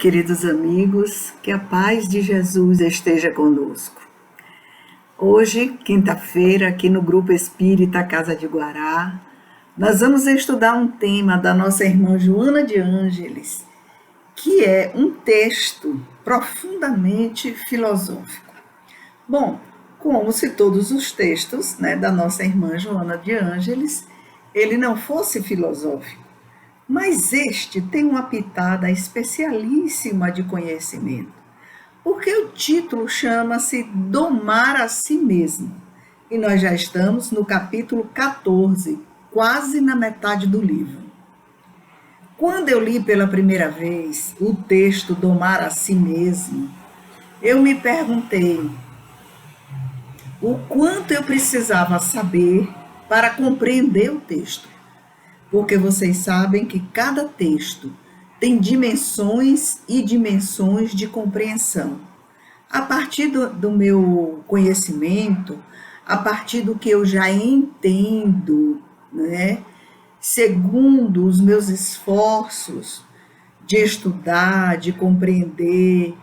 Queridos amigos, que a paz de Jesus esteja conosco. Hoje, quinta-feira, aqui no Grupo Espírita Casa de Guará, nós vamos estudar um tema da nossa irmã Joana de Ângeles, que é um texto profundamente filosófico. Bom, como se todos os textos, da nossa irmã Joana de Ângeles, ele não fosse filosófico. Mas este tem uma pitada especialíssima de conhecimento, porque o título chama-se Domar a Si Mesmo. E nós já estamos no capítulo 14, quase na metade do livro. Quando eu li pela primeira vez o texto Domar a Si Mesmo, eu me perguntei o quanto eu precisava saber para compreender o texto. Porque vocês sabem que cada texto tem dimensões e dimensões de compreensão. A partir do meu conhecimento, a partir do que eu já entendo, segundo os meus esforços de estudar, de compreender,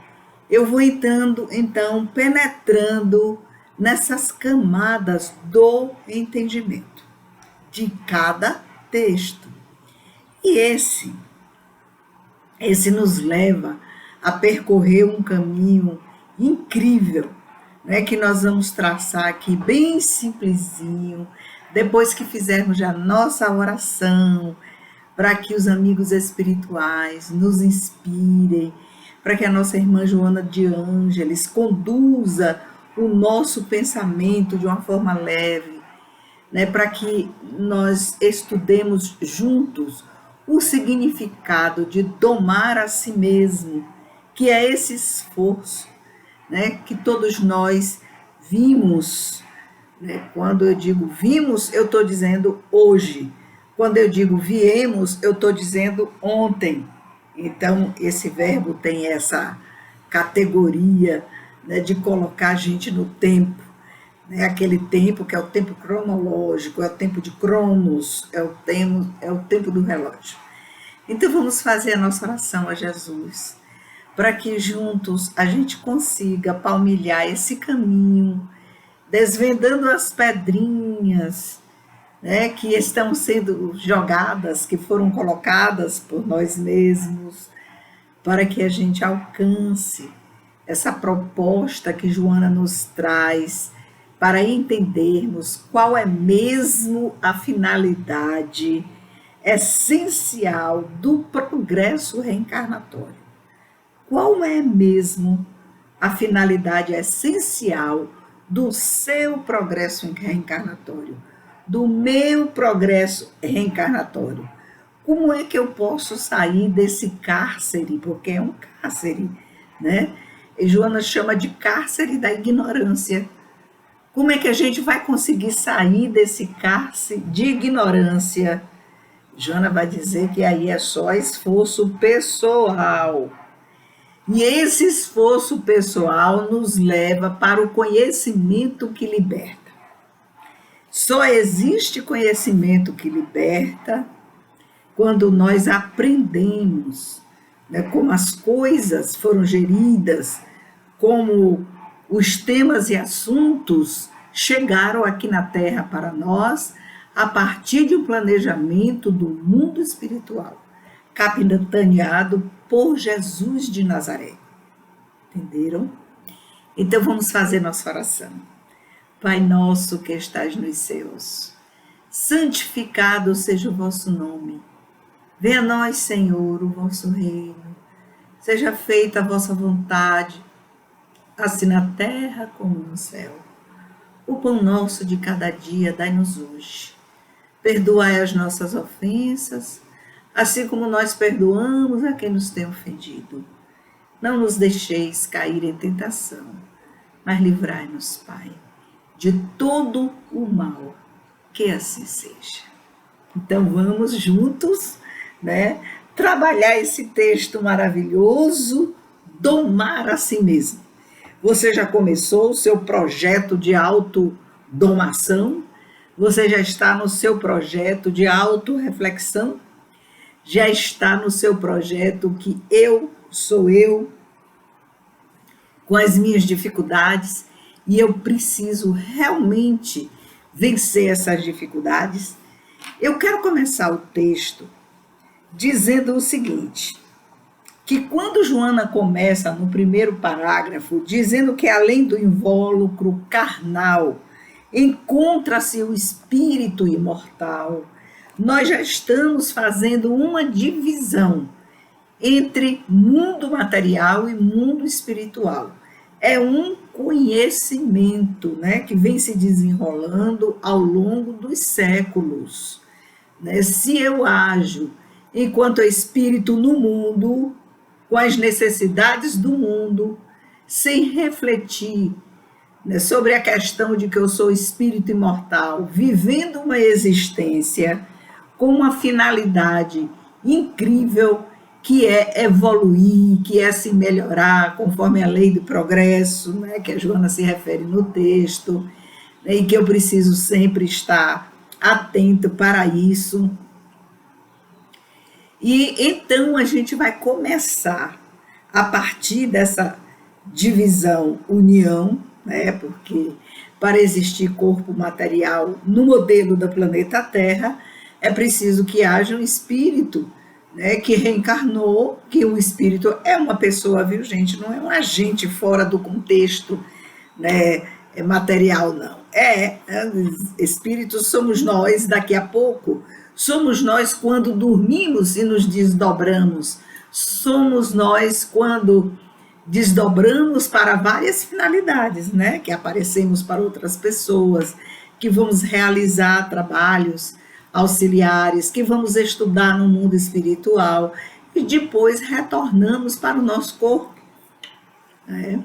eu vou então penetrando nessas camadas do entendimento de cada texto. E esse nos leva a percorrer um caminho incrível, que nós vamos traçar aqui bem simplesinho, depois que fizermos já nossa oração, para que os amigos espirituais nos inspirem, para que a nossa irmã Joana de Ângeles conduza o nosso pensamento de uma forma leve, para que nós estudemos juntos o significado de domar a si mesmo, que é esse esforço, que todos nós vimos. Quando eu digo vimos, eu estou dizendo hoje. Quando eu digo viemos, eu estou dizendo ontem. Então, esse verbo tem essa categoria, de colocar a gente no tempo. Aquele tempo que é o tempo cronológico, é o tempo de Cronos, é o tempo do relógio. Então vamos fazer a nossa oração a Jesus, para que juntos a gente consiga palmilhar esse caminho, desvendando as pedrinhas, que estão sendo jogadas, que foram colocadas por nós mesmos, para que a gente alcance essa proposta que Joana nos traz, para entendermos qual é mesmo a finalidade essencial do progresso reencarnatório. Qual é mesmo a finalidade essencial do seu progresso reencarnatório, do meu progresso reencarnatório? Como é que eu posso sair desse cárcere, porque é um cárcere, E Joana chama de cárcere da ignorância. Como é que a gente vai conseguir sair desse cárcere de ignorância? Joana vai dizer que aí é só esforço pessoal. E esse esforço pessoal nos leva para o conhecimento que liberta. Só existe conhecimento que liberta quando nós aprendemos, como as coisas foram geridas, como os temas e assuntos chegaram aqui na Terra para nós a partir de um planejamento do mundo espiritual, capitaneado por Jesus de Nazaré. Entenderam? Então vamos fazer nossa oração. Pai nosso que estás nos céus, santificado seja o vosso nome. Venha a nós, Senhor, o vosso reino. Seja feita a vossa vontade, assim na terra como no céu. O pão nosso de cada dia dai-nos hoje. Perdoai as nossas ofensas, assim como nós perdoamos a quem nos tem ofendido. Não nos deixeis cair em tentação, mas livrai-nos, Pai, de todo o mal, que assim seja. Então vamos juntos, trabalhar esse texto maravilhoso, domar a si mesmo. Você já começou o seu projeto de autodomação? Você já está no seu projeto de autorreflexão? Já está no seu projeto que eu sou eu, com as minhas dificuldades, e eu preciso realmente vencer essas dificuldades. Eu quero começar o texto dizendo o seguinte, que quando Joana começa no primeiro parágrafo, dizendo que além do invólucro carnal, encontra-se o espírito imortal, nós já estamos fazendo uma divisão entre mundo material e mundo espiritual. É um conhecimento, né, que vem se desenrolando ao longo dos séculos. Né? Se eu ajo enquanto espírito no mundo, com as necessidades do mundo, sem refletir, né, sobre a questão de que eu sou espírito imortal, vivendo uma existência com uma finalidade incrível, que é evoluir, que é se melhorar conforme a lei do progresso, né, que a Joana se refere no texto, né, e que eu preciso sempre estar atento para isso. E então a gente vai começar, a partir dessa divisão, união, né, porque para existir corpo material no modelo do planeta Terra, é preciso que haja um espírito, né, que reencarnou, que o espírito é uma pessoa, viu, gente? Não é um agente fora do contexto, né, material, não. Espíritos somos nós, daqui a pouco, somos nós quando dormimos e nos desdobramos, somos nós quando desdobramos para várias finalidades, né, que aparecemos para outras pessoas, que vamos realizar trabalhos auxiliares, que vamos estudar no mundo espiritual e depois retornamos para o nosso corpo. Né?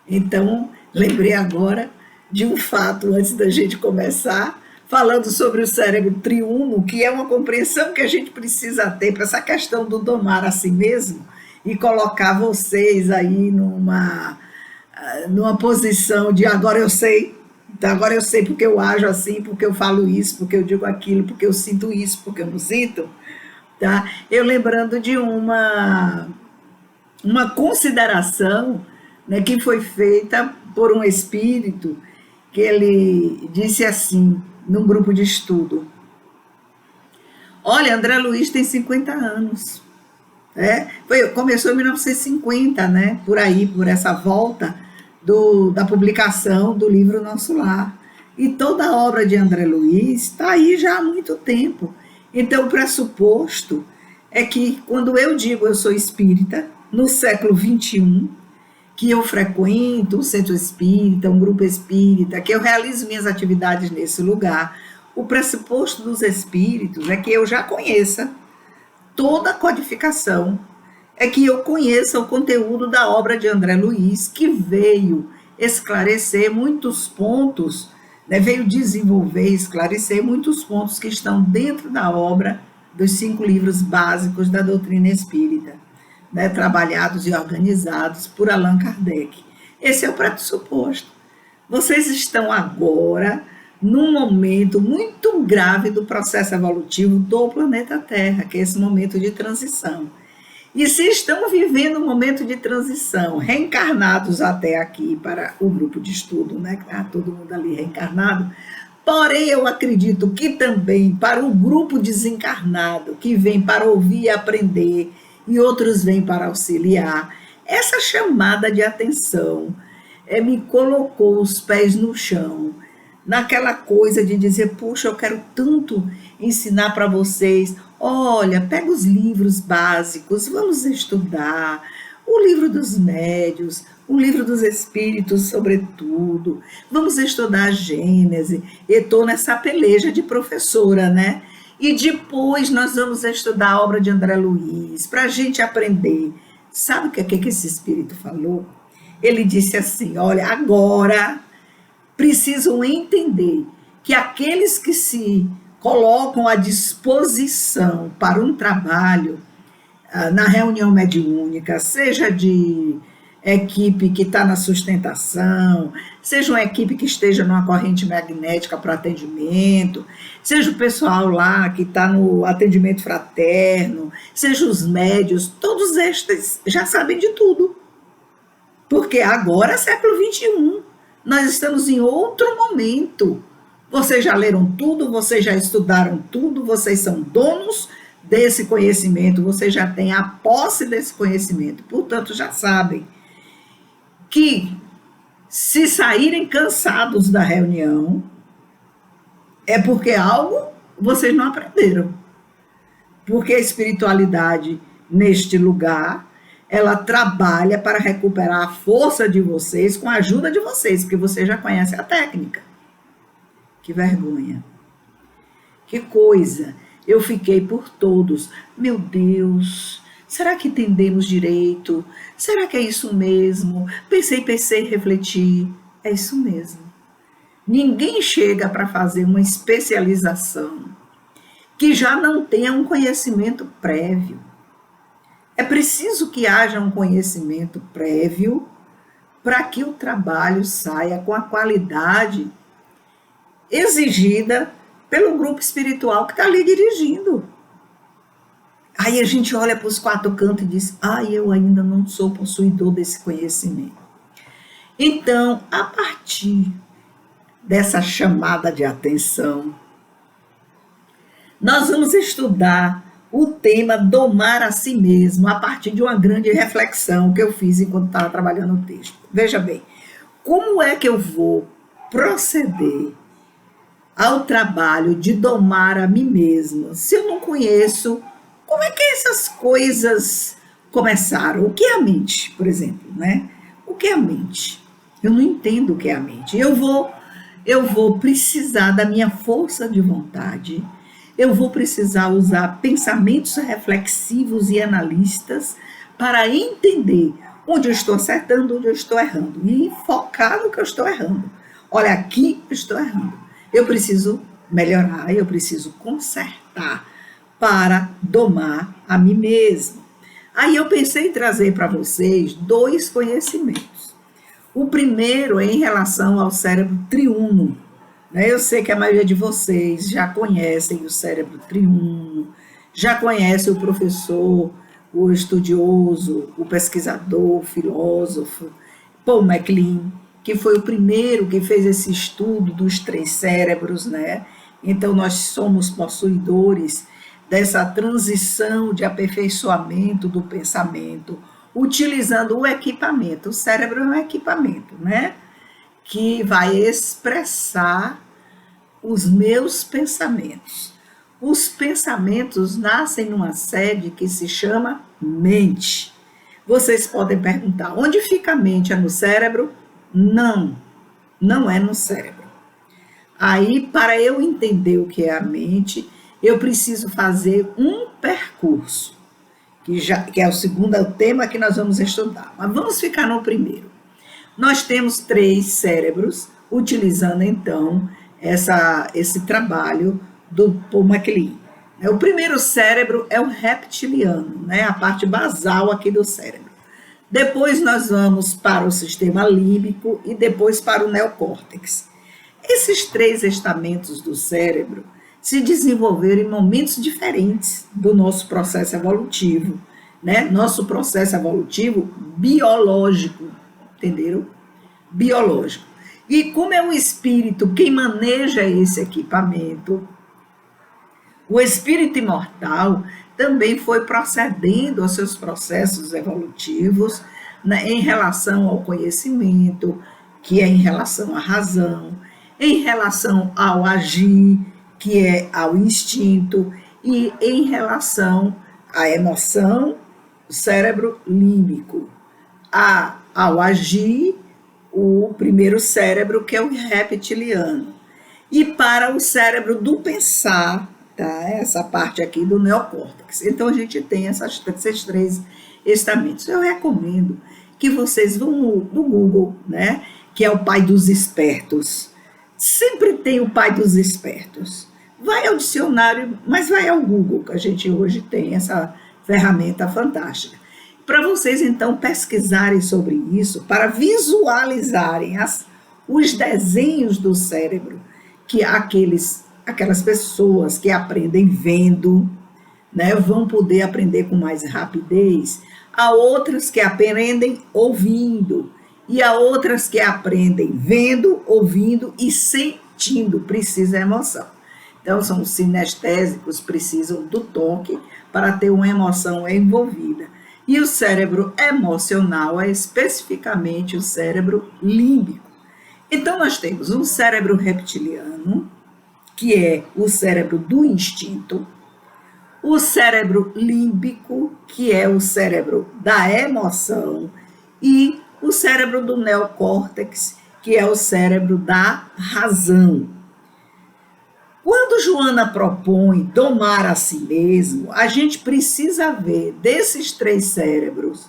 Então, lembrei agora de um fato antes da gente começar, falando sobre o cérebro triuno, que é uma compreensão que a gente precisa ter para essa questão do domar a si mesmo e colocar vocês aí numa posição de agora eu sei. Então, agora eu sei porque eu ajo assim, porque eu falo isso, porque eu digo aquilo, porque eu sinto isso, porque eu não sinto. Tá? Eu lembrando de uma consideração, né, que foi feita por um espírito, que ele disse assim, num grupo de estudo: olha, André Luiz tem 50 anos. Começou em 1950, né, por aí, por essa volta da publicação do livro Nosso Lar. E toda a obra de André Luiz está aí já há muito tempo. Então, o pressuposto é que, quando eu digo eu sou espírita, no século XXI, que eu frequento um centro espírita, um grupo espírita, que eu realizo minhas atividades nesse lugar, o pressuposto dos espíritos é que eu já conheça toda a codificação, é que eu conheça o conteúdo da obra de André Luiz, que veio esclarecer muitos pontos, né, veio desenvolver e esclarecer muitos pontos que estão dentro da obra dos 5 livros básicos da doutrina espírita, né, trabalhados e organizados por Allan Kardec. Esse é o pressuposto. Vocês estão agora num momento muito grave do processo evolutivo do planeta Terra, que é esse momento de transição. E se estão vivendo um momento de transição, reencarnados até aqui para o grupo de estudo, né, que está todo mundo ali reencarnado, porém eu acredito que também para o grupo desencarnado, que vem para ouvir e aprender, e outros vêm para auxiliar, essa chamada de atenção me colocou os pés no chão, naquela coisa de dizer, puxa, eu quero tanto ensinar para vocês, olha, pega os livros básicos, vamos estudar, o livro dos médiuns, o livro dos espíritos, sobretudo, vamos estudar a Gênese, eu estou nessa peleja de professora, né? E depois nós vamos estudar a obra de André Luiz, para a gente aprender. Sabe o que esse espírito falou? Ele disse assim, olha, agora precisam entender que aqueles que se colocam à disposição para um trabalho na reunião mediúnica, seja de equipe que está na sustentação, seja uma equipe que esteja numa corrente magnética para atendimento, seja o pessoal lá que está no atendimento fraterno, seja os médios, todos estes já sabem de tudo. Porque agora é século XXI, nós estamos em outro momento. Vocês já leram tudo, vocês já estudaram tudo, vocês são donos desse conhecimento, vocês já têm a posse desse conhecimento, portanto já sabem que se saírem cansados da reunião é porque algo vocês não aprenderam. Porque a espiritualidade neste lugar, ela trabalha para recuperar a força de vocês com a ajuda de vocês, porque vocês já conhecem a técnica. Que vergonha. Que coisa. Eu fiquei por todos. Meu Deus, será que entendemos direito? Será que é isso mesmo? Pensei, refleti. É isso mesmo. Ninguém chega para fazer uma especialização que já não tenha um conhecimento prévio. É preciso que haja um conhecimento prévio para que o trabalho saia com a qualidade exigida pelo grupo espiritual que está ali dirigindo. Aí a gente olha para os quatro cantos e diz, eu ainda não sou possuidor desse conhecimento. Então, a partir dessa chamada de atenção, nós vamos estudar o tema domar a si mesmo, a partir de uma grande reflexão que eu fiz enquanto estava trabalhando o texto. Veja bem, como é que eu vou proceder ao trabalho de domar a mim mesmo, se eu não conheço como é que essas coisas começaram? O que é a mente, por exemplo, né? O que é a mente? Eu não entendo o que é a mente. Eu vou precisar da minha força de vontade, eu vou precisar usar pensamentos reflexivos e analistas para entender onde eu estou acertando, onde eu estou errando, e focar no que eu estou errando. Olha, aqui eu estou errando. Eu preciso melhorar, eu preciso consertar para domar a mim mesmo. Aí eu pensei em trazer para vocês dois conhecimentos. O primeiro é em relação ao cérebro triuno. Eu sei que a maioria de vocês já conhecem o cérebro triuno, já conhece o professor, o estudioso, o pesquisador, o filósofo, Paul MacLean, que foi o primeiro que fez esse estudo dos três cérebros, né? Então, nós somos possuidores dessa transição de aperfeiçoamento do pensamento, utilizando o equipamento. O cérebro é um equipamento, né? Que vai expressar os meus pensamentos. Os pensamentos nascem numa sede que se chama mente. Vocês podem perguntar, onde fica a mente? É no cérebro? Não, não é no cérebro. Aí, para eu entender o que é a mente, eu preciso fazer um percurso, que é o segundo tema que nós vamos estudar. Mas vamos ficar no primeiro. Nós temos três cérebros, utilizando então esse trabalho do Paul MacLean. O primeiro cérebro é o reptiliano, né? A parte basal aqui do cérebro. Depois nós vamos para o sistema límbico e depois para o neocórtex. Esses três estamentos do cérebro se desenvolveram em momentos diferentes do nosso processo evolutivo, né? Nosso processo evolutivo biológico, entenderam? Biológico. E como é o espírito quem maneja esse equipamento, o espírito imortal também foi procedendo aos seus processos evolutivos, né, em relação ao conhecimento, que é em relação à razão, em relação ao agir, que é ao instinto, e em relação à emoção, o cérebro límbico, ao agir, o primeiro cérebro, que é o reptiliano. E para o cérebro do pensar, tá? Essa parte aqui do neocórtex. Então, a gente tem esses três estamentos. Eu recomendo que vocês vão no Google, né? Que é o pai dos espertos. Sempre tem o pai dos espertos. Vai ao dicionário, mas vai ao Google, que a gente hoje tem essa ferramenta fantástica. para vocês então pesquisarem sobre isso, para visualizarem os desenhos do cérebro que aquelas pessoas que aprendem vendo, né, vão poder aprender com mais rapidez, há outras que aprendem ouvindo, e há outras que aprendem vendo, ouvindo e sentindo, precisa emoção. Então, são os sinestésicos, precisam do toque para ter uma emoção envolvida. E o cérebro emocional é especificamente o cérebro límbico. Então, nós temos um cérebro reptiliano, que é o cérebro do instinto, o cérebro límbico, que é o cérebro da emoção, e o cérebro do neocórtex, que é o cérebro da razão. Quando Joana propõe domar a si mesmo, a gente precisa ver desses três cérebros,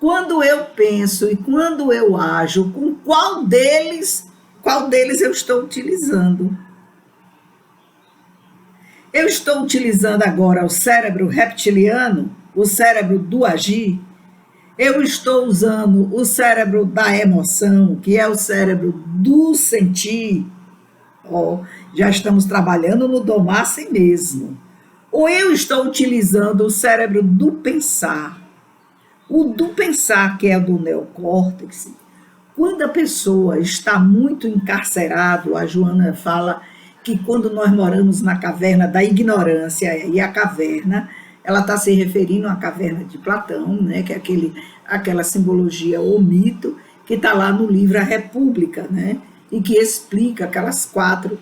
quando eu penso e quando eu ajo, com qual deles eu estou utilizando. Eu estou utilizando agora o cérebro reptiliano, o cérebro do agir. Eu estou usando o cérebro da emoção, que é o cérebro do sentir. Já estamos trabalhando no domar a si mesmo. Ou eu estou utilizando o cérebro do pensar. O do pensar, que é o do neocórtex. Quando a pessoa está muito encarcerada, a Joana fala que quando nós moramos na caverna da ignorância, e a caverna, ela está se referindo à caverna de Platão, né, que é aquela simbologia ou mito que está lá no livro A República, né, e que explica aquelas 4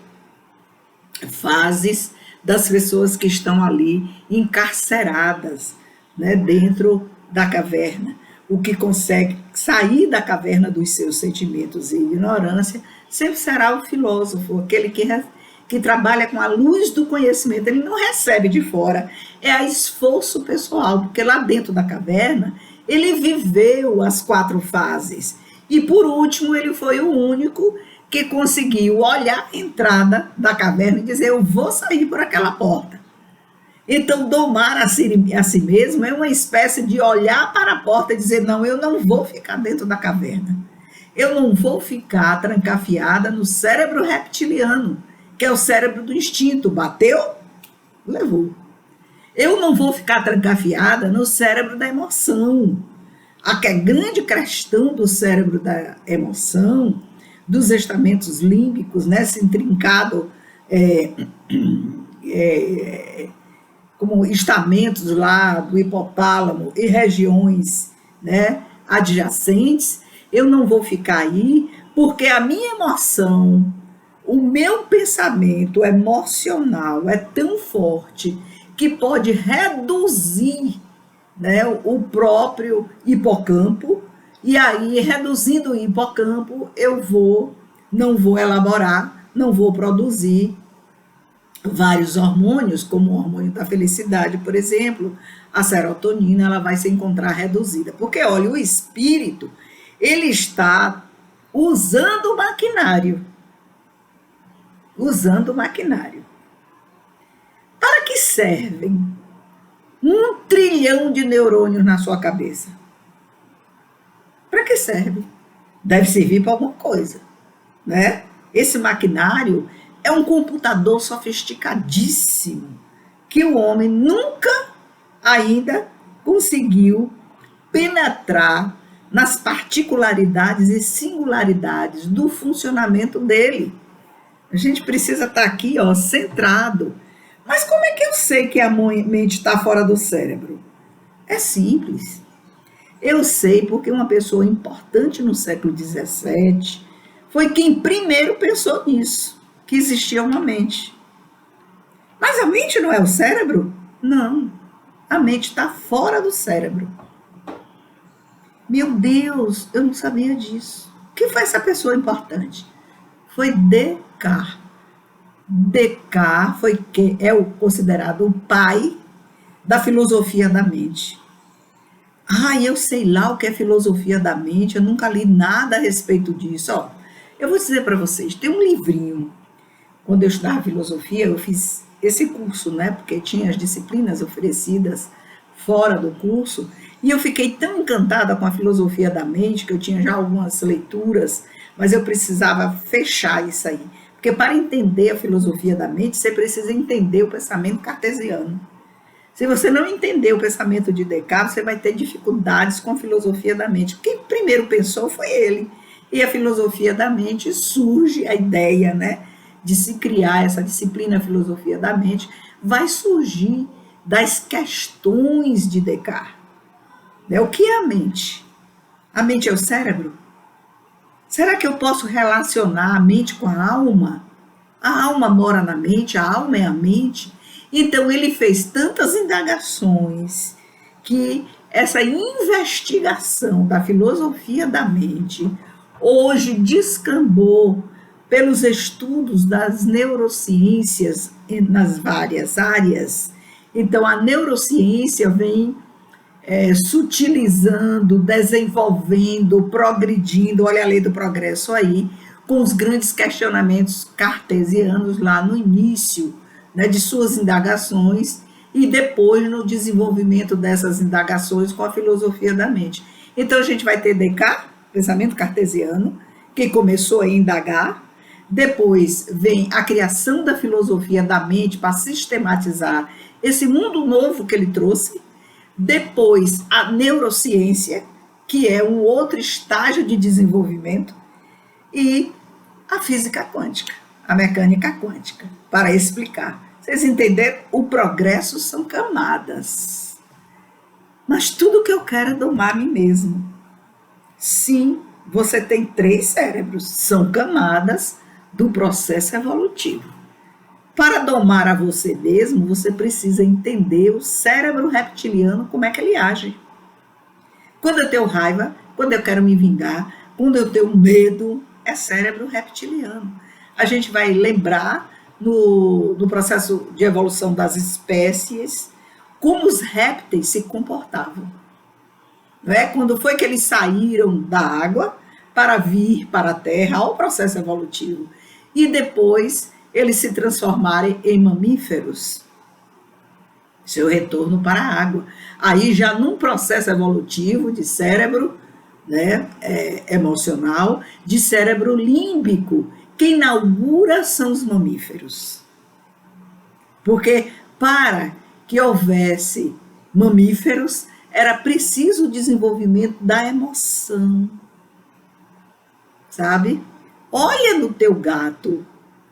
fases das pessoas que estão ali encarceradas, né, dentro da caverna. O que consegue sair da caverna dos seus sentimentos e ignorância sempre será o filósofo, aquele que trabalha com a luz do conhecimento. Ele não recebe de fora, é a esforço pessoal, porque lá dentro da caverna ele viveu as 4 fases. E por último, ele foi o único que conseguiu olhar a entrada da caverna e dizer: eu vou sair por aquela porta. Então, domar a si mesmo é uma espécie de olhar para a porta e dizer: não, eu não vou ficar dentro da caverna. Eu não vou ficar trancafiada no cérebro reptiliano, que é o cérebro do instinto. Bateu, levou. Eu não vou ficar trancafiada no cérebro da emoção. A grande questão do cérebro da emoção, dos estamentos límbicos, né, se intrincado como estamentos lá do hipotálamo e regiões, né, adjacentes, eu não vou ficar aí, porque a minha emoção, o meu pensamento emocional é tão forte que pode reduzir, né, o próprio hipocampo, e aí, reduzindo o hipocampo, eu não vou elaborar, não vou produzir vários hormônios, como o hormônio da felicidade, por exemplo, a serotonina, ela vai se encontrar reduzida. Porque, olha, o espírito, ele está usando o maquinário. Usando o maquinário. Para que servem 1 trilhão de neurônios na sua cabeça? Para que serve? Deve servir para alguma coisa, né? Esse maquinário é um computador sofisticadíssimo que o homem nunca ainda conseguiu penetrar nas particularidades e singularidades do funcionamento dele. A gente precisa estar aqui, centrado. Mas como é que eu sei que a mente está fora do cérebro? É simples. Eu sei porque uma pessoa importante no século XVII foi quem primeiro pensou nisso, que existia uma mente. Mas a mente não é o cérebro? Não. A mente está fora do cérebro. Meu Deus, eu não sabia disso. Quem foi essa pessoa importante? Foi Descartes. Descartes é considerado o pai da filosofia da mente. Eu sei lá o que é filosofia da mente, eu nunca li nada a respeito disso. Eu vou dizer para vocês, tem um livrinho. Quando eu estudava filosofia, eu fiz esse curso, né? Porque tinha as disciplinas oferecidas fora do curso, E eu fiquei tão encantada com a filosofia da mente, que eu tinha já algumas leituras, mas eu precisava fechar isso aí. Porque para entender a filosofia da mente, você precisa entender o pensamento cartesiano. Se você não entender o pensamento de Descartes, você vai ter dificuldades com a filosofia da mente. Quem primeiro pensou foi ele. E a filosofia da mente surge, a ideia, né, de se criar essa disciplina, a filosofia da mente, vai surgir das questões de Descartes. Né? O que é a mente? A mente é o cérebro? Será que eu posso relacionar a mente com a alma? A alma mora na mente, a alma é a mente. Então ele fez tantas indagações que essa investigação da filosofia da mente hoje descambou pelos estudos das neurociências nas várias áreas. Então a neurociência vem sutilizando, desenvolvendo, progredindo, olha a lei do progresso aí, com os grandes questionamentos cartesianos lá no início, né, de suas indagações e depois no desenvolvimento dessas indagações com a filosofia da mente. Então a gente vai ter Descartes, pensamento cartesiano, que começou a indagar, depois vem a criação da filosofia da mente para sistematizar esse mundo novo que ele trouxe, depois a neurociência, que é um outro estágio de desenvolvimento, e a física quântica, a mecânica quântica, para explicar. Vocês entenderam? O progresso são camadas. Mas tudo que eu quero é domar a mim mesmo. Sim, você tem 3 cérebros, são camadas do processo evolutivo. Para domar a você mesmo, você precisa entender o cérebro reptiliano, como é que ele age. Quando eu tenho raiva, quando eu quero me vingar, quando eu tenho medo, é cérebro reptiliano. A gente vai lembrar no processo de evolução das espécies como os répteis se comportavam. Não é? Quando foi que eles saíram da água para vir para a terra, ao processo evolutivo, e depois eles se transformarem em mamíferos, seu retorno para a água. Aí já num processo evolutivo de cérebro, né, emocional, de cérebro límbico, quem inaugura são os mamíferos. Porque para que houvesse mamíferos, era preciso o desenvolvimento da emoção. Sabe? Olha no teu gato,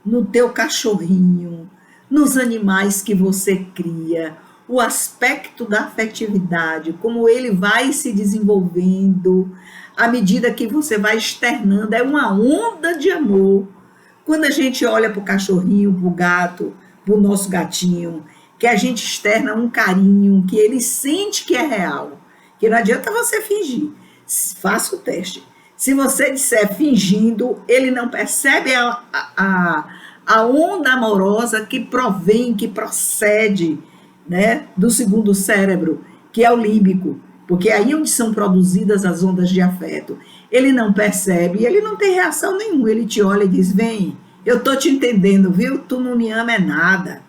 no teu cachorrinho, nos animais que você cria, o aspecto da afetividade, como ele vai se desenvolvendo à medida que você vai externando, é uma onda de amor. Quando a gente olha para o cachorrinho, para o gato, para o nosso gatinho, que a gente externa um carinho, que ele sente que é real, que não adianta você fingir, faça o teste. Se você disser fingindo, ele não percebe a onda amorosa que provém, que procede, né, do segundo cérebro, que é o límbico, porque é aí onde são produzidas as ondas de afeto. Ele não percebe, ele não tem reação nenhuma, ele te olha e diz, vem, eu tô te entendendo, viu? Tu não me ama é nada.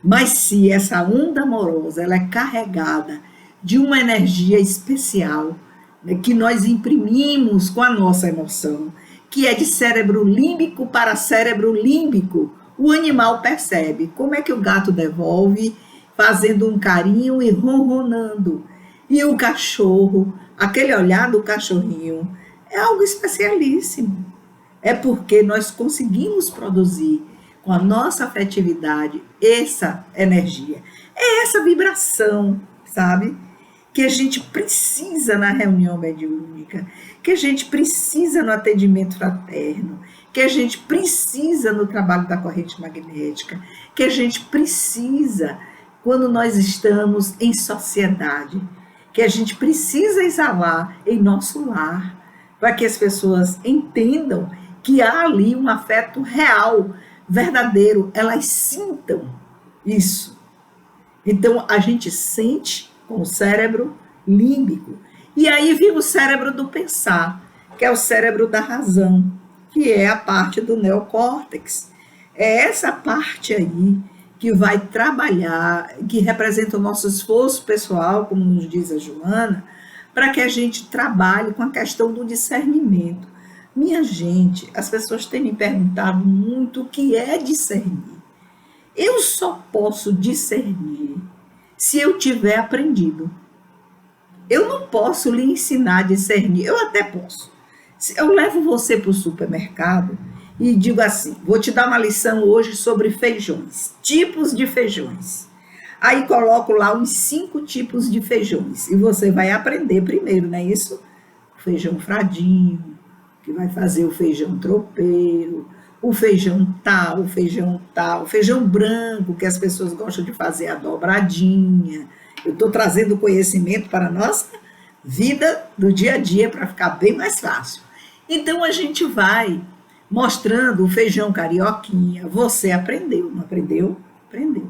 Mas se essa onda amorosa, ela é carregada de uma energia especial, né, que nós imprimimos com a nossa emoção, que é de cérebro límbico para cérebro límbico, o animal percebe. Como é que o gato devolve? Fazendo um carinho e ronronando. E o cachorro, aquele olhar do cachorrinho, é algo especialíssimo. É porque nós conseguimos produzir com a nossa afetividade essa energia. É essa vibração, sabe? Que a gente precisa na reunião mediúnica, que a gente precisa no atendimento fraterno, que a gente precisa no trabalho da corrente magnética, que a gente precisa quando nós estamos em sociedade, que a gente precisa exalar em nosso lar, para que as pessoas entendam que há ali um afeto real, verdadeiro, elas sintam isso. Então a gente sente com o cérebro límbico. E aí vem o cérebro do pensar, que é o cérebro da razão, que é a parte do neocórtex. É essa parte aí que vai trabalhar, que representa o nosso esforço pessoal, como nos diz a Joana, para que a gente trabalhe com a questão do discernimento. Minha gente, as pessoas têm me perguntado muito o que é discernir. Eu só posso discernir se eu tiver aprendido. Eu não posso lhe ensinar a discernir, eu até posso. Eu levo você para o supermercado e digo assim, vou te dar uma lição hoje sobre feijões, tipos de feijões. Aí coloco lá uns 5 tipos de feijões e você vai aprender primeiro, não é isso? O feijão fradinho, que vai fazer o feijão tropeiro, o feijão tal, o feijão branco, que as pessoas gostam de fazer a dobradinha. Eu estou trazendo conhecimento para a nossa vida do dia a dia para ficar bem mais fácil. Então a gente vai mostrando o feijão carioquinha. Você aprendeu, não aprendeu? Aprendeu.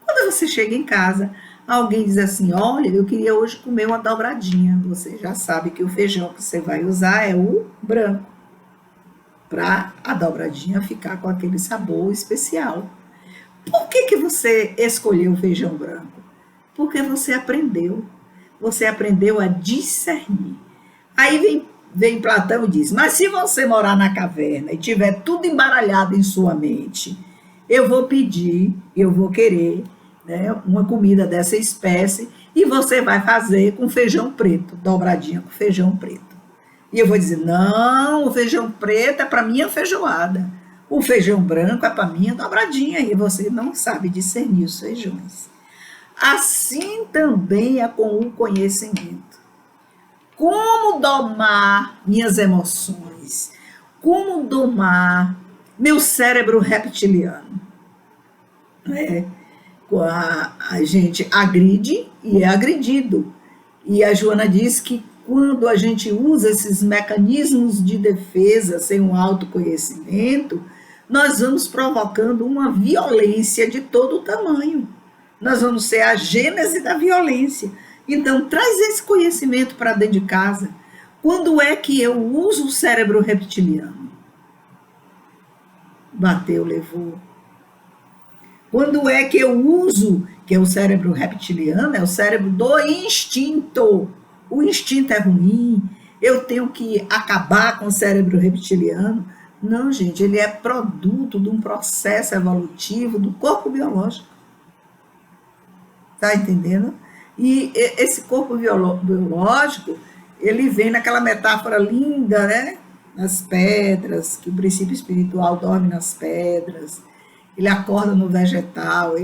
Quando você chega em casa, alguém diz assim, olha, eu queria hoje comer uma dobradinha. Você já sabe que o feijão que você vai usar é o branco, para a dobradinha ficar com aquele sabor especial. Por que você escolheu o feijão branco? Porque você aprendeu a discernir. Aí vem Platão e diz, mas se você morar na caverna e tiver tudo embaralhado em sua mente, eu vou pedir, eu vou querer, né, uma comida dessa espécie e você vai fazer com feijão preto, dobradinha com feijão preto. E eu vou dizer, não, o feijão preto é para minha feijoada, o feijão branco é para minha dobradinha, e você não sabe discernir os feijões. Assim também é com o conhecimento. Como domar minhas emoções? Como domar meu cérebro reptiliano? A gente agride e é agredido. E a Joana diz que quando a gente usa esses mecanismos de defesa sem um autoconhecimento, nós vamos provocando uma violência de todo o tamanho. Nós vamos ser a gênese da violência. Então, traz esse conhecimento para dentro de casa. Quando é que eu uso o cérebro reptiliano? Bateu, levou. Quando é que eu uso, que é o cérebro reptiliano, é o cérebro do instinto. O instinto é ruim, eu tenho que acabar com o cérebro reptiliano. Não, gente, ele é produto de um processo evolutivo do corpo biológico. Tá entendendo? E esse corpo biológico, ele vem naquela metáfora linda, né? Nas pedras, que o princípio espiritual dorme nas pedras, ele acorda no vegetal,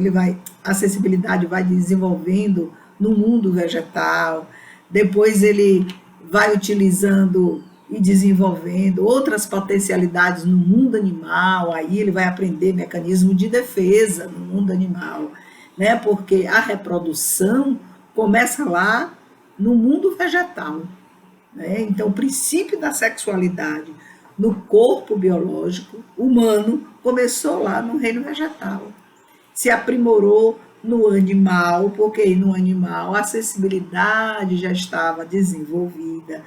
a sensibilidade vai desenvolvendo no mundo vegetal, depois ele vai utilizando e desenvolvendo outras potencialidades no mundo animal, aí ele vai aprender mecanismo de defesa no mundo animal, né? Porque a reprodução começa lá no mundo vegetal, né? Então, o princípio da sexualidade no corpo biológico humano começou lá no reino vegetal, se aprimorou no animal, porque no animal a sensibilidade já estava desenvolvida,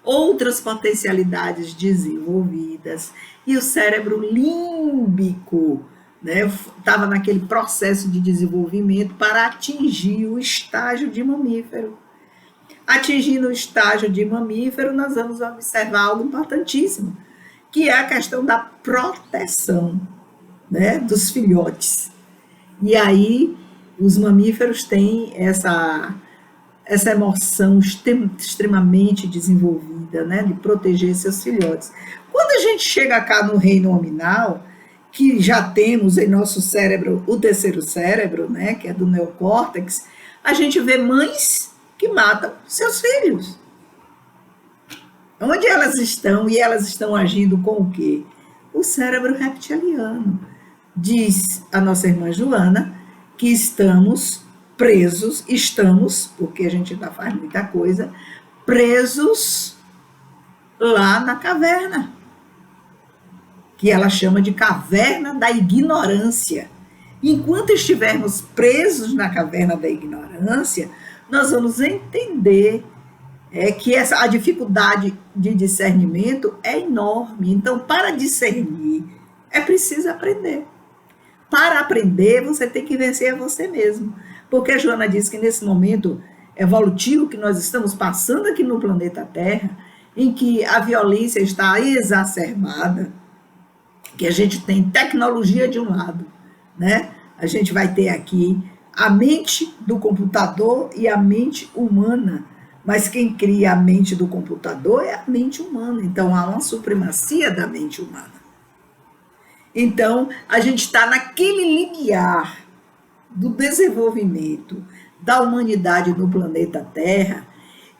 outras potencialidades desenvolvidas, e o cérebro límbico, né, estava naquele processo de desenvolvimento para atingir o estágio de mamífero. Atingindo o estágio de mamífero, nós vamos observar algo importantíssimo, que é a questão da proteção, né, dos filhotes. E aí, os mamíferos têm essa emoção extremamente desenvolvida, né, de proteger seus filhotes. Quando a gente chega cá no reino hominal, que já temos em nosso cérebro o terceiro cérebro, né, que é do neocórtex, a gente vê mães que matam seus filhos. Onde elas estão? E elas estão agindo com o quê? O cérebro reptiliano. Diz a nossa irmã Joana que estamos presos, porque a gente ainda faz muita coisa, presos lá na caverna, que ela chama de caverna da ignorância. Enquanto estivermos presos na caverna da ignorância, nós vamos entender que a dificuldade de discernimento é enorme. Então, para discernir, é preciso aprender. para aprender, você tem que vencer a você mesmo. Porque a Joana disse que nesse momento evolutivo que nós estamos passando aqui no planeta Terra, em que a violência está exacerbada, que a gente tem tecnologia de um lado, né? A gente vai ter aqui a mente do computador e a mente humana, mas quem cria a mente do computador é a mente humana, então há uma supremacia da mente humana. Então, a gente está naquele limiar do desenvolvimento da humanidade no planeta Terra,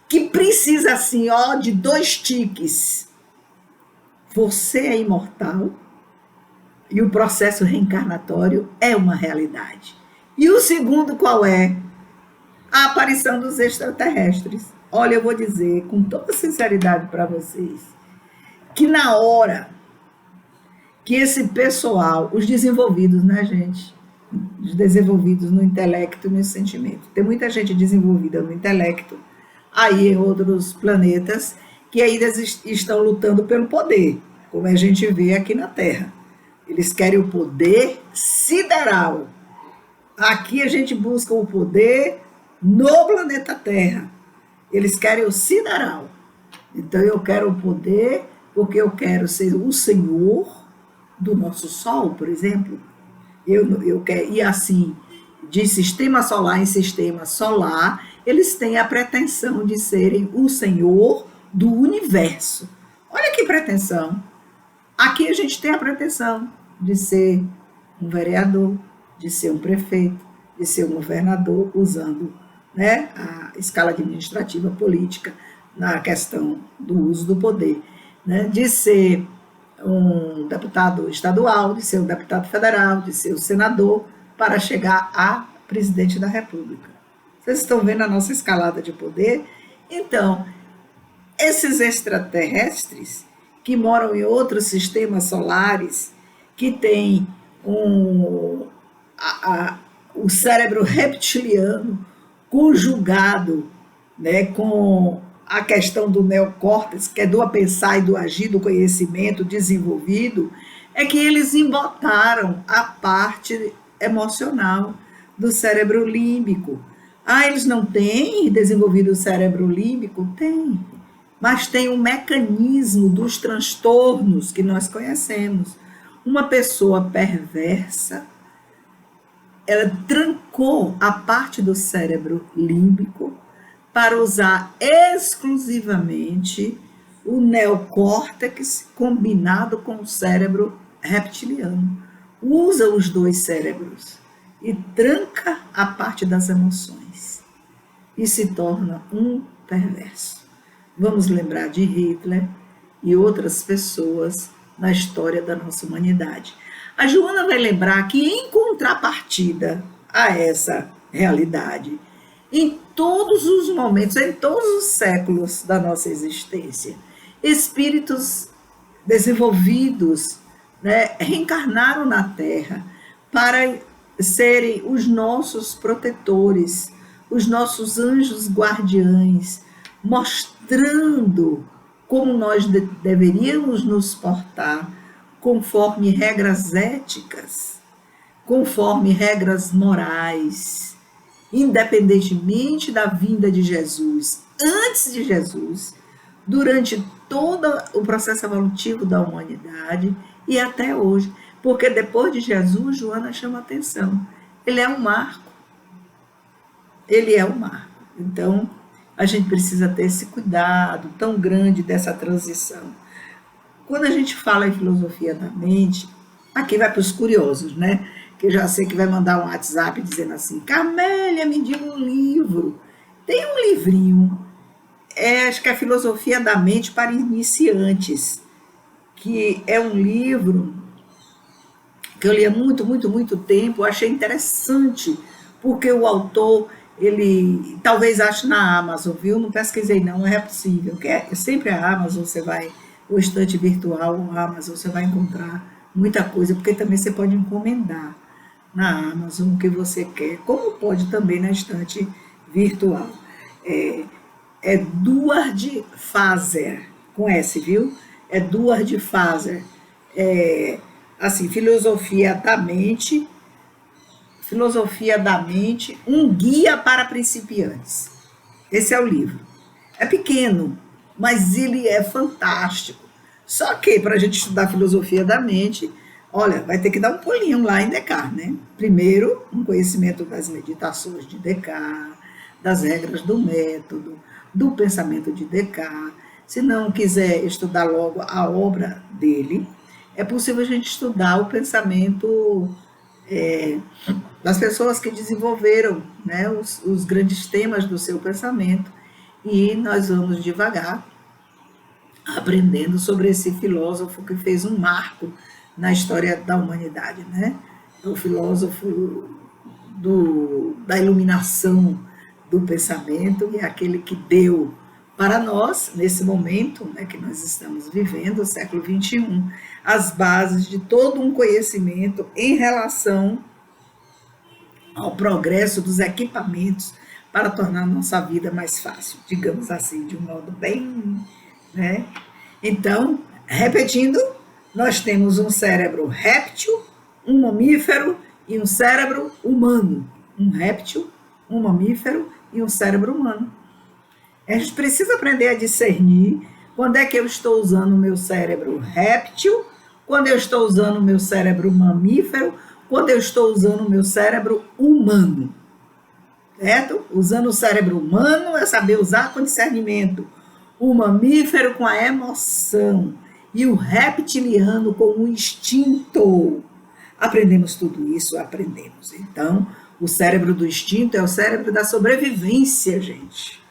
que precisa, assim, ó, de 2 tiques. Você é imortal e o processo reencarnatório é uma realidade. E o segundo qual é? A aparição dos extraterrestres. Olha, eu vou dizer com toda sinceridade para vocês, que na hora que esse pessoal, os desenvolvidos, né, gente? Os desenvolvidos no intelecto e no sentimento. Tem muita gente desenvolvida no intelecto, aí em outros planetas, que ainda estão lutando pelo poder, como a gente vê aqui na Terra. Eles querem o poder sideral. Aqui a gente busca o poder no planeta Terra. Eles querem o sideral. Então eu quero o poder porque eu quero ser o senhor do nosso Sol, por exemplo. Eu quero, e assim, de sistema solar em sistema solar, eles têm a pretensão de serem o senhor do universo. Olha que pretensão. Aqui a gente tem a pretensão de ser um vereador, de ser um prefeito, de ser um governador, usando, né, a escala administrativa política na questão do uso do poder, né, de ser um deputado estadual, de ser um deputado federal, de ser um senador, para chegar a presidente da República. Vocês estão vendo a nossa escalada de poder? Então, esses extraterrestres que moram em outros sistemas solares, que têm o cérebro reptiliano conjugado, né, com a questão do neocórtex, que é do pensar e do agir, do conhecimento desenvolvido, é que eles embotaram a parte emocional do cérebro límbico. Ah, eles não têm desenvolvido o cérebro límbico? Tem, mas tem um mecanismo dos transtornos que nós conhecemos. Uma pessoa perversa, ela trancou a parte do cérebro límbico para usar exclusivamente o neocórtex combinado com o cérebro reptiliano. Usa os 2 cérebros e tranca a parte das emoções e se torna um perverso. Vamos lembrar de Hitler e outras pessoas na história da nossa humanidade. A Joana vai lembrar que, em contrapartida a essa realidade, em todos os momentos, em todos os séculos da nossa existência, espíritos desenvolvidos, né, reencarnaram na Terra para serem os nossos protetores, os nossos anjos guardiães, mostrando como nós deveríamos nos portar conforme regras éticas, conforme regras morais, independentemente da vinda de Jesus, antes de Jesus, durante todo o processo evolutivo da humanidade e até hoje. Porque depois de Jesus, Joana chama atenção, ele é um marco. Ele é um marco. Então, a gente precisa ter esse cuidado tão grande dessa transição. Quando a gente fala em filosofia da mente, aqui vai para os curiosos, né? Que eu já sei que vai mandar um WhatsApp dizendo assim, Camélia, me diga um livro. Tem um livrinho, acho que é Filosofia da Mente para Iniciantes, que é um livro que eu li há muito tempo, achei interessante, porque o autor, ele talvez ache na Amazon, viu? Não pesquisei não é possível, que sempre a Amazon, você vai, o estante virtual, a Amazon, você vai encontrar muita coisa, porque também você pode encomendar na Amazon o que você quer, como pode também na estante virtual. É Duard Fazer, com S, viu? Duard Fazer. Assim, Filosofia da Mente Filosofia da Mente, um guia para principiantes. Esse é o livro. É pequeno, mas ele é fantástico. Só que para a gente estudar filosofia da mente, olha, vai ter que dar um pulinho lá em Descartes, né? Primeiro, um conhecimento das meditações de Descartes, das regras do método, do pensamento de Descartes. Se não quiser estudar logo a obra dele, é possível a gente estudar o pensamento das pessoas que desenvolveram, né, os grandes temas do seu pensamento, e nós vamos devagar aprendendo sobre esse filósofo que fez um marco na história da humanidade, né? O filósofo da iluminação do pensamento, e aquele que deu para nós, nesse momento, né, que nós estamos vivendo, o século XXI, as bases de todo um conhecimento em relação ao progresso dos equipamentos para tornar a nossa vida mais fácil, digamos assim, de um modo bem, né? Então, repetindo, nós temos um cérebro réptil, um mamífero e um cérebro humano. Um réptil, um mamífero e um cérebro humano. A gente precisa aprender a discernir quando é que eu estou usando o meu cérebro réptil, quando eu estou usando o meu cérebro mamífero, quando eu estou usando o meu cérebro humano. Certo? Usando o cérebro humano é saber usar com discernimento, o mamífero com a emoção e o reptiliano com o instinto. Aprendemos tudo isso, aprendemos. Então, o cérebro do instinto é o cérebro da sobrevivência, gente.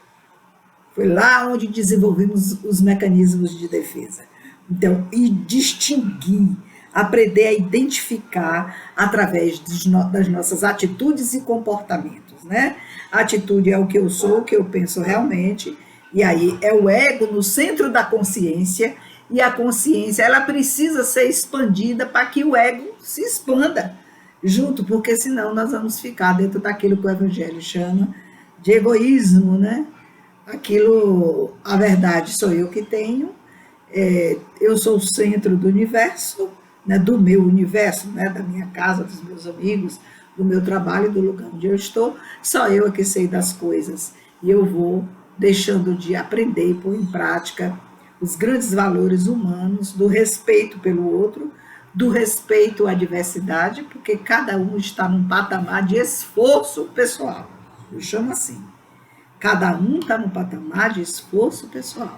Foi lá onde desenvolvemos os mecanismos de defesa. Então, e distinguir, aprender a identificar através das nossas atitudes e comportamentos, né? A atitude é o que eu sou, o que eu penso realmente, e aí é o ego no centro da consciência, e a consciência, ela precisa ser expandida para que o ego se expanda junto, porque senão nós vamos ficar dentro daquilo que o Evangelho chama de egoísmo, né? Aquilo, a verdade sou eu que tenho, eu sou o centro do universo, né, do meu universo, né, da minha casa, dos meus amigos, do meu trabalho, do lugar onde eu estou, só eu é que sei das coisas, e eu vou deixando de aprender e pôr em prática os grandes valores humanos, do respeito pelo outro, do respeito à diversidade, porque cada um está num patamar de esforço pessoal, eu chamo assim. Cada um está no patamar de esforço pessoal.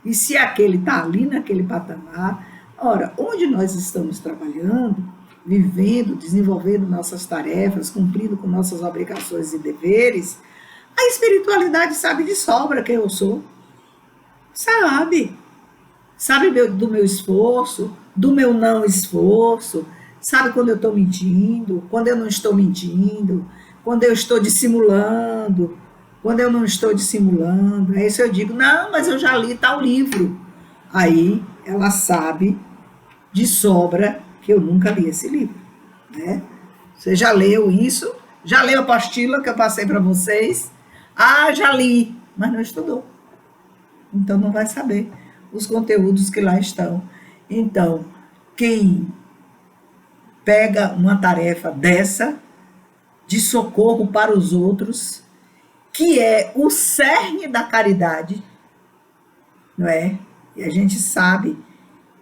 E se aquele está ali naquele patamar, ora, onde nós estamos trabalhando, vivendo, desenvolvendo nossas tarefas, cumprindo com nossas obrigações e deveres, a espiritualidade sabe de sobra quem eu sou. Sabe. Sabe do meu esforço, do meu não esforço, sabe quando eu estou mentindo, quando eu não estou mentindo, quando eu estou dissimulando, quando eu não estou dissimulando. Aí se eu digo, não, mas eu já li tal livro. Aí ela sabe de sobra que eu nunca li esse livro, né? Você já leu isso? Já leu a apostila que eu passei para vocês? Ah, já li, mas não estudou. Então não vai saber os conteúdos que lá estão. Então, quem pega uma tarefa dessa, de socorro para os outros, que é o cerne da caridade, não é? E a gente sabe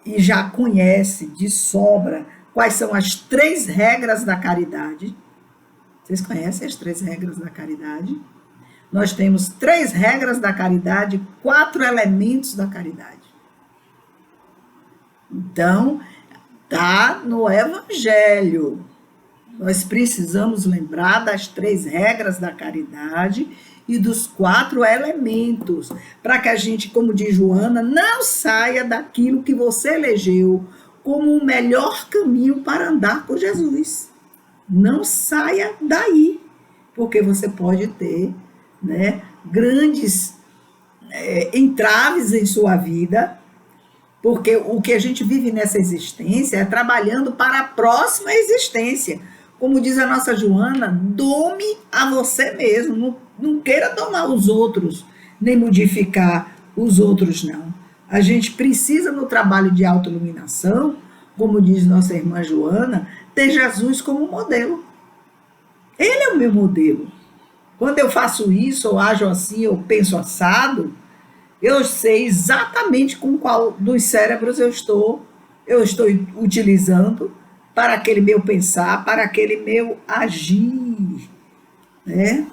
e já conhece de sobra quais são as 3 regras da caridade. Vocês conhecem as 3 regras da caridade? Nós temos 3 regras da caridade, 4 elementos da caridade. Então, está no Evangelho. Nós precisamos lembrar das 3 regras da caridade e dos 4 elementos, para que a gente, como diz Joana, não saia daquilo que você elegeu como o melhor caminho para andar com Jesus. Não saia daí, porque você pode ter, né, grandes entraves em sua vida, porque o que a gente vive nessa existência é trabalhando para a próxima existência. Como diz a nossa Joana, dome a você mesmo, não queira domar os outros, nem modificar os outros, não. A gente precisa, no trabalho de autoiluminação, como diz nossa irmã Joana, ter Jesus como modelo. Ele é o meu modelo. Quando eu faço isso, ou ajo assim, ou penso assado, eu sei exatamente com qual dos cérebros eu estou utilizando para aquele meu pensar, para aquele meu agir, né?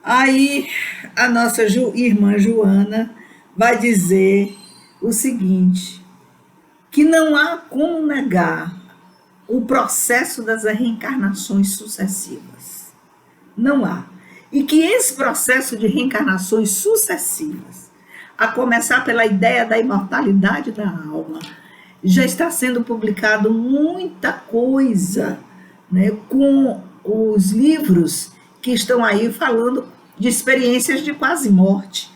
Aí a nossa irmã Joana vai dizer o seguinte, que não há como negar o processo das reencarnações sucessivas. Não há. E que esse processo de reencarnações sucessivas, a começar pela ideia da imortalidade da alma, já está sendo publicado muita coisa, né, com os livros que estão aí falando de experiências de quase morte,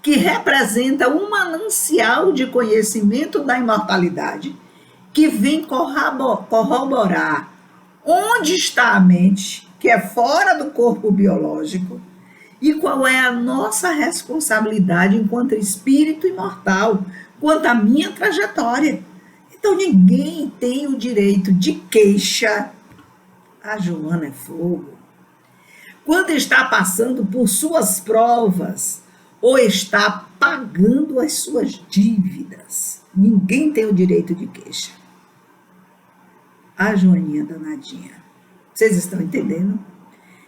que representa um manancial de conhecimento da imortalidade, que vem corroborar onde está a mente, que é fora do corpo biológico, e qual é a nossa responsabilidade enquanto espírito imortal, quanto à minha trajetória. Então ninguém tem o direito de queixa. A Joana é fogo. Quando está passando por suas provas ou está pagando as suas dívidas, ninguém tem o direito de queixa. A Joaninha danadinha. Vocês estão entendendo?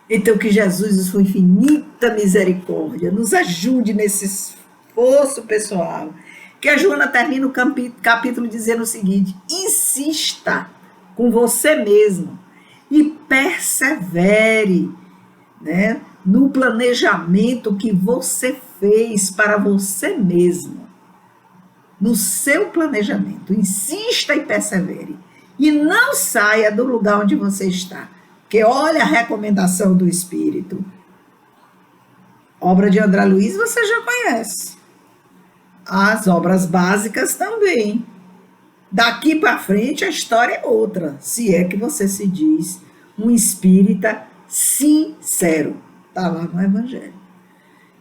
Então que Jesus, em sua infinita misericórdia, nos ajude nesse esforço pessoal. Que a Joana termina o capítulo dizendo o seguinte: insista com você mesmo e persevere, né, no planejamento que você fez para você mesmo. No seu planejamento. Insista e persevere. E não saia do lugar onde você está. Porque olha a recomendação do Espírito. Obra de André Luiz você já conhece. As obras básicas também. Daqui para frente a história é outra, se é que você se diz um espírita sincero. Está lá no Evangelho.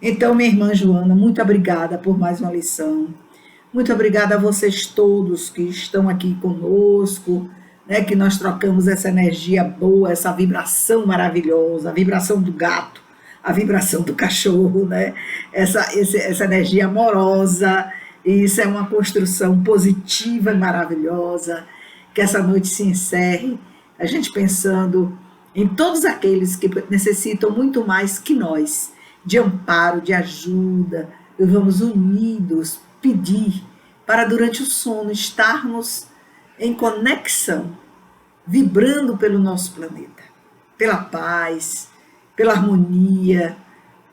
Então, minha irmã Joana, muito obrigada por mais uma lição. Muito obrigada a vocês todos que estão aqui conosco, né, que nós trocamos essa energia boa, essa vibração maravilhosa, a vibração do gato, a vibração do cachorro, né, essa energia amorosa. E isso é uma construção positiva e maravilhosa. Que essa noite se encerre, a gente pensando em todos aqueles que necessitam muito mais que nós, de amparo, de ajuda. E vamos unidos pedir para durante o sono estarmos em conexão, vibrando pelo nosso planeta, pela paz, pela harmonia,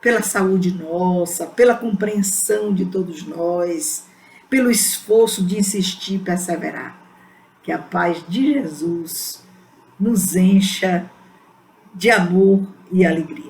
pela saúde nossa, pela compreensão de todos nós, pelo esforço de insistir e perseverar. Que a paz de Jesus nos encha de amor e alegria.